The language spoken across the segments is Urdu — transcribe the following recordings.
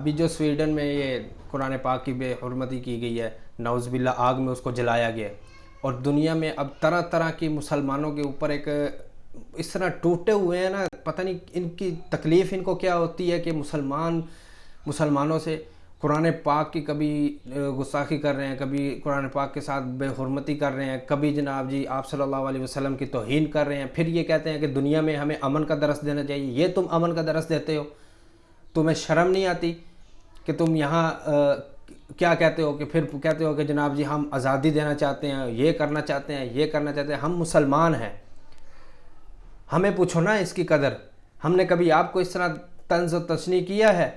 ابھی جو سویڈن میں یہ قرآن پاک کی بے حرمتی کی گئی ہے، نعوذ باللہ آگ میں اس کو جلایا گیا ہے، اور دنیا میں اب طرح طرح کی مسلمانوں کے اوپر ایک اس طرح ٹوٹے ہوئے ہیں نا، پتہ نہیں ان کی تکلیف ان کو کیا ہوتی ہے کہ مسلمانوں سے قرآن پاک کی کبھی گستاخی کر رہے ہیں، کبھی قرآن پاک کے ساتھ بے حرمتی کر رہے ہیں، کبھی جناب جی آپ صلی اللہ علیہ وسلم کی توہین کر رہے ہیں، پھر یہ کہتے ہیں کہ دنیا میں ہمیں امن کا درس دینا چاہیے۔ یہ تم امن کا درس دیتے ہو؟ تمہیں شرم نہیں آتی کہ تم یہاں کیا کہتے ہو کہ پھر کہتے ہو کہ جناب جی ہم آزادی دینا چاہتے ہیں، یہ کرنا چاہتے ہیں، یہ کرنا چاہتے ہیں۔ ہم مسلمان ہیں، ہمیں پوچھو نا اس کی قدر۔ ہم نے کبھی آپ کو اس طرح طنز و تشنیع کیا ہے؟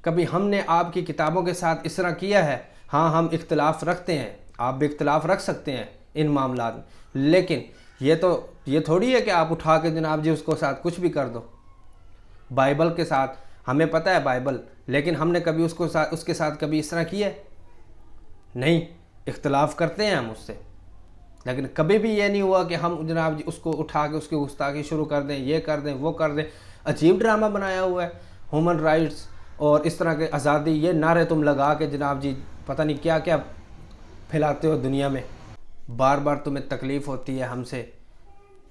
کبھی ہم نے آپ کی کتابوں کے ساتھ اس طرح کیا ہے؟ ہاں ہم اختلاف رکھتے ہیں، آپ بھی اختلاف رکھ سکتے ہیں ان معاملات میں، لیکن یہ تھوڑی ہے کہ آپ اٹھا کے جناب جی اس کو ساتھ کچھ بھی کر دو۔ بائبل کے ساتھ ہمیں پتہ ہے بائبل، لیکن ہم نے کبھی اس کے ساتھ کبھی اس طرح کیا ہے؟ نہیں، اختلاف کرتے ہیں ہم اس سے، لیکن کبھی بھی یہ نہیں ہوا کہ ہم جناب جی اس کو اٹھا کے اس کی گستاخی شروع کر دیں، یہ کر دیں، وہ کر دیں۔ عجیب ڈرامہ بنایا ہوا ہے، ہیومن رائٹس اور اس طرح کے آزادی، یہ نعرے تم لگا کے جناب جی پتہ نہیں کیا کیا پھیلاتے ہو دنیا میں۔ بار بار تمہیں تکلیف ہوتی ہے ہم سے،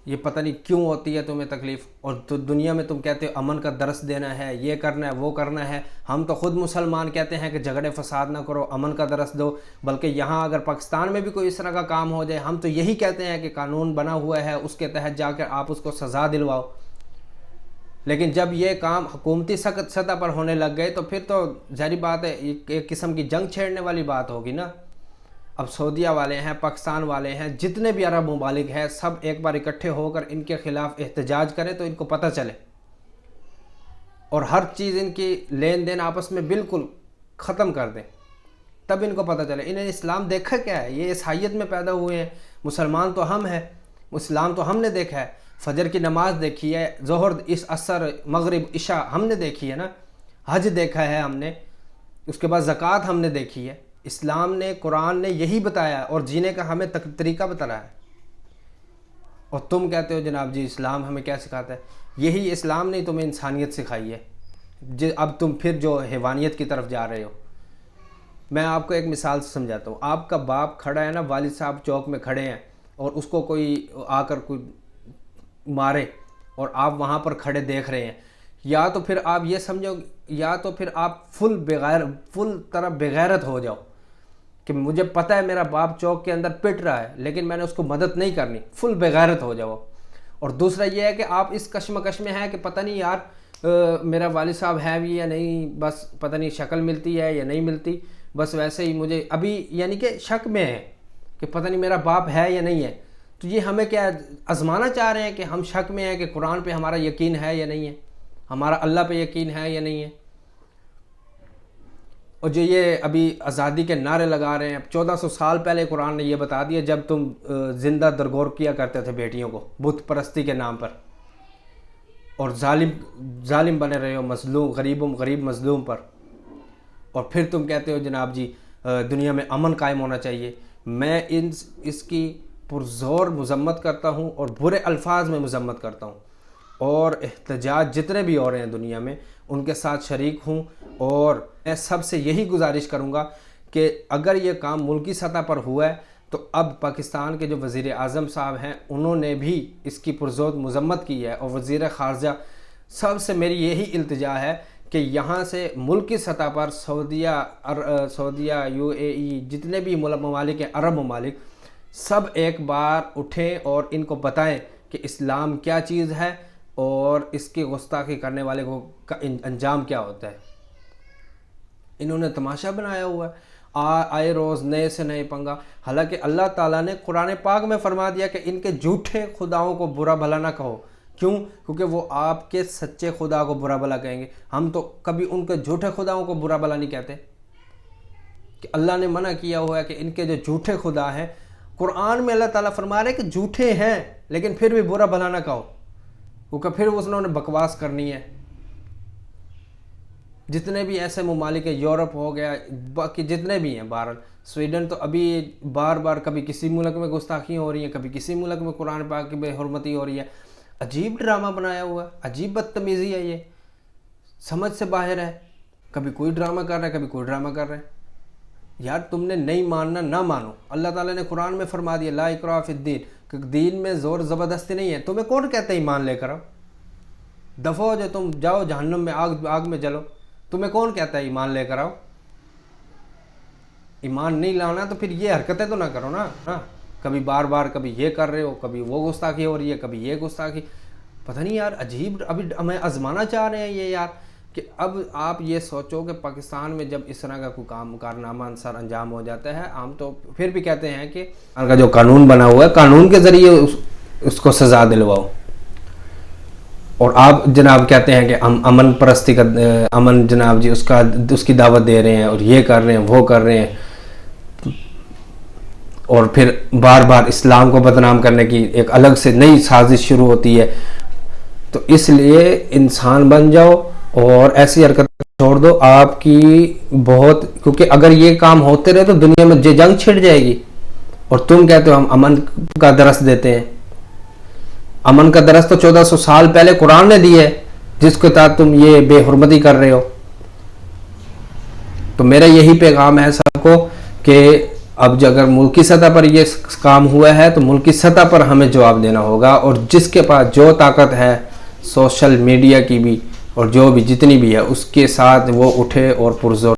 یہ پتہ نہیں کیوں ہوتی ہے تمہیں تکلیف، اور تو دنیا میں تم کہتے ہو امن کا درس دینا ہے، یہ کرنا ہے، وہ کرنا ہے۔ ہم تو خود مسلمان کہتے ہیں کہ جھگڑے فساد نہ کرو، امن کا درس دو، بلکہ یہاں اگر پاکستان میں بھی کوئی اس طرح کا کام ہو جائے، ہم تو یہی کہتے ہیں کہ قانون بنا ہوا ہے، اس کے تحت جا کر آپ اس کو سزا دلواؤ۔ لیکن جب یہ کام حکومتی سطح پر ہونے لگ گئے تو پھر تو ظاہری بات ہے ایک قسم کی جنگ چھیڑنے والی بات ہوگی نا۔ اب سعودیہ والے ہیں، پاکستان والے ہیں، جتنے بھی عرب ممالک ہیں، سب ایک بار اکٹھے ہو کر ان کے خلاف احتجاج کریں تو ان کو پتہ چلے، اور ہر چیز ان کی لین دین آپس میں بالکل ختم کر دیں، تب ان کو پتہ چلے۔ انہیں اسلام دیکھا کیا ہے؟ یہ عیسائیت میں پیدا ہوئے ہیں، مسلمان تو ہم ہیں، اسلام تو ہم نے دیکھا ہے، فجر کی نماز دیکھی ہے، ظہر، عصر، مغرب، عشاء ہم نے دیکھی ہے نا، حج دیکھا ہے ہم نے، اس کے بعد زکوٰۃ ہم نے دیکھی ہے۔ اسلام نے، قرآن نے یہی بتایا اور جینے کا ہمیں طریقہ بتایا ہے، اور تم کہتے ہو جناب جی اسلام ہمیں کیا سکھاتا ہے؟ یہی اسلام نے تمہیں انسانیت سکھائی ہے، اب تم پھر جو حیوانیت کی طرف جا رہے ہو۔ میں آپ کو ایک مثال سے سمجھاتا ہوں۔ آپ کا باپ کھڑا ہے نا، والد صاحب چوک میں کھڑے ہیں اور اس کو کوئی آ کر کوئی مارے اور آپ وہاں پر کھڑے دیکھ رہے ہیں، یا تو پھر آپ یہ سمجھو، یا تو پھر آپ فل طرح بغیرت ہو جاؤ کہ مجھے پتہ ہے میرا باپ چوک کے اندر پٹ رہا ہے لیکن میں نے اس کو مدد نہیں کرنی، فل بغیرت ہو جاؤ۔ اور دوسرا یہ ہے کہ آپ اس کشمکش میں ہیں کہ پتہ نہیں یار میرا والد صاحب ہے بھی یا نہیں، بس پتہ نہیں شکل ملتی ہے یا نہیں ملتی، بس ویسے ہی مجھے ابھی یعنی کہ شک میں ہے کہ پتہ نہیں میرا باپ ہے یا نہیں ہے۔ تو یہ ہمیں کیا آزمانا چاہ رہے ہیں کہ ہم شک میں ہیں کہ قرآن پہ ہمارا یقین ہے یا نہیں ہے، ہمارا اللہ پہ یقین ہے یا نہیں ہے۔ اور جو یہ ابھی آزادی کے نعرے لگا رہے ہیں، 1400 سال پہلے قرآن نے یہ بتا دیا جب تم زندہ درگور کیا کرتے تھے بیٹیوں کو بت پرستی کے نام پر، اور ظالم بنے رہے ہو مظلوم، غریب مظلوم پر، اور پھر تم کہتے ہو جناب جی دنیا میں امن قائم ہونا چاہیے۔ میں اس کی پرزور مذمت کرتا ہوں اور برے الفاظ میں مذمت کرتا ہوں، اور احتجاج جتنے بھی ہو رہے ہیں دنیا میں ان کے ساتھ شریک ہوں، اور میں سب سے یہی گزارش کروں گا کہ اگر یہ کام ملکی سطح پر ہوا ہے تو اب پاکستان کے جو وزیر اعظم صاحب ہیں انہوں نے بھی اس کی پرزور مذمت کی ہے، اور وزیر خارجہ، سب سے میری یہی التجا ہے کہ یہاں سے ملکی سطح پر سعودیہ، یو اے ای، جتنے بھی ممالک ہیں، عرب ممالک، سب ایک بار اٹھیں اور ان کو بتائیں کہ اسلام کیا چیز ہے اور اس کی گستاخی کرنے والے کو کا انجام کیا ہوتا ہے۔ انہوں نے تماشا بنایا ہوا ہے، آئے روز نئے سے نئے پنگا، حالانکہ اللہ تعالیٰ نے قرآن پاک میں فرما دیا کہ ان کے جھوٹے خداؤں کو برا بھلا نہ کہو۔ کیوں؟ کیونکہ وہ آپ کے سچے خدا کو برا بھلا کہیں گے۔ ہم تو کبھی ان کے جھوٹے خداؤں کو برا بھلا نہیں کہتے، کہ اللہ نے منع کیا ہوا ہے کہ ان کے جو جھوٹے خدا ہیں، قرآن میں اللہ تعالیٰ فرما رہے ہیں کہ جھوٹے ہیں لیکن پھر بھی برا بھلا نہ کہو، کیونکہ پھر انہوں نے بکواس کرنی ہے۔ جتنے بھی ایسے ممالک ہیں، یورپ ہو گیا، باقی جتنے بھی ہیں، بہرحال سویڈن تو ابھی بار بار کبھی کسی ملک میں گستاخیاں ہو رہی ہیں، کبھی کسی ملک میں قرآن پاک کی بے حرمتی ہو رہی ہے۔ عجیب ڈرامہ بنایا ہوا ہے، عجیب بدتمیزی ہے، یہ سمجھ سے باہر ہے۔ کبھی کوئی ڈرامہ کر رہا ہے، کبھی کوئی ڈرامہ کر رہا ہے. یار تم نے نہیں ماننا نہ مانو. اللہ تعالیٰ نے قرآن میں فرما دیا لا اکراہ فی الدین، کہ دین میں زور زبردستی نہیں ہے. تمہیں کون کہتا ہے ایمان لے کر آؤ؟ دفع ہو جو، تم جاؤ جہنم میں، آگ میں جلو. تمہیں کون کہتا ہے ایمان لے کر آؤ؟ ایمان نہیں لانا تو پھر یہ حرکتیں تو نہ کرو نا. کبھی بار بار کبھی یہ کر رہے ہو، کبھی وہ گستاخی ہو رہی ہے، کبھی یہ گستاخی. پتہ نہیں یار عجیب. ابھی ہمیں آزمانا چاہ رہے ہیں یہ یار، کہ اب آپ یہ سوچو کہ پاکستان میں جب اس طرح کا کوئی کام کارنامہ سر انجام ہو جاتا ہے، عام تو پھر بھی کہتے ہیں کہ کا جو قانون بنا ہوا ہے قانون کے ذریعے اس کو سزا دلواؤ. اور آپ جناب کہتے ہیں کہ ہم امن پرستی کا امن جناب جی اس کی دعوت دے رہے ہیں، اور یہ کر رہے ہیں وہ کر رہے ہیں، اور پھر بار بار اسلام کو بدنام کرنے کی ایک الگ سے نئی سازش شروع ہوتی ہے. تو اس لیے انسان بن جاؤ اور ایسی حرکت چھوڑ دو. آپ کی بہت، کیونکہ اگر یہ کام ہوتے رہے تو دنیا میں جنگ چھڑ جائے گی. اور تم کہتے ہو ہم امن کا درس دیتے ہیں. امن کا درس تو 1400 سال پہلے قرآن نے دی ہے، جس کے تحت تم یہ بے حرمتی کر رہے ہو. تو میرا یہی پیغام ہے سب کو کہ اب اگر ملکی سطح پر یہ کام ہوا ہے تو ملکی سطح پر ہمیں جواب دینا ہوگا. اور جس کے پاس جو طاقت ہے سوشل میڈیا کی بھی اور جو بھی جتنی بھی ہے اس کے ساتھ وہ اٹھے اور پرزور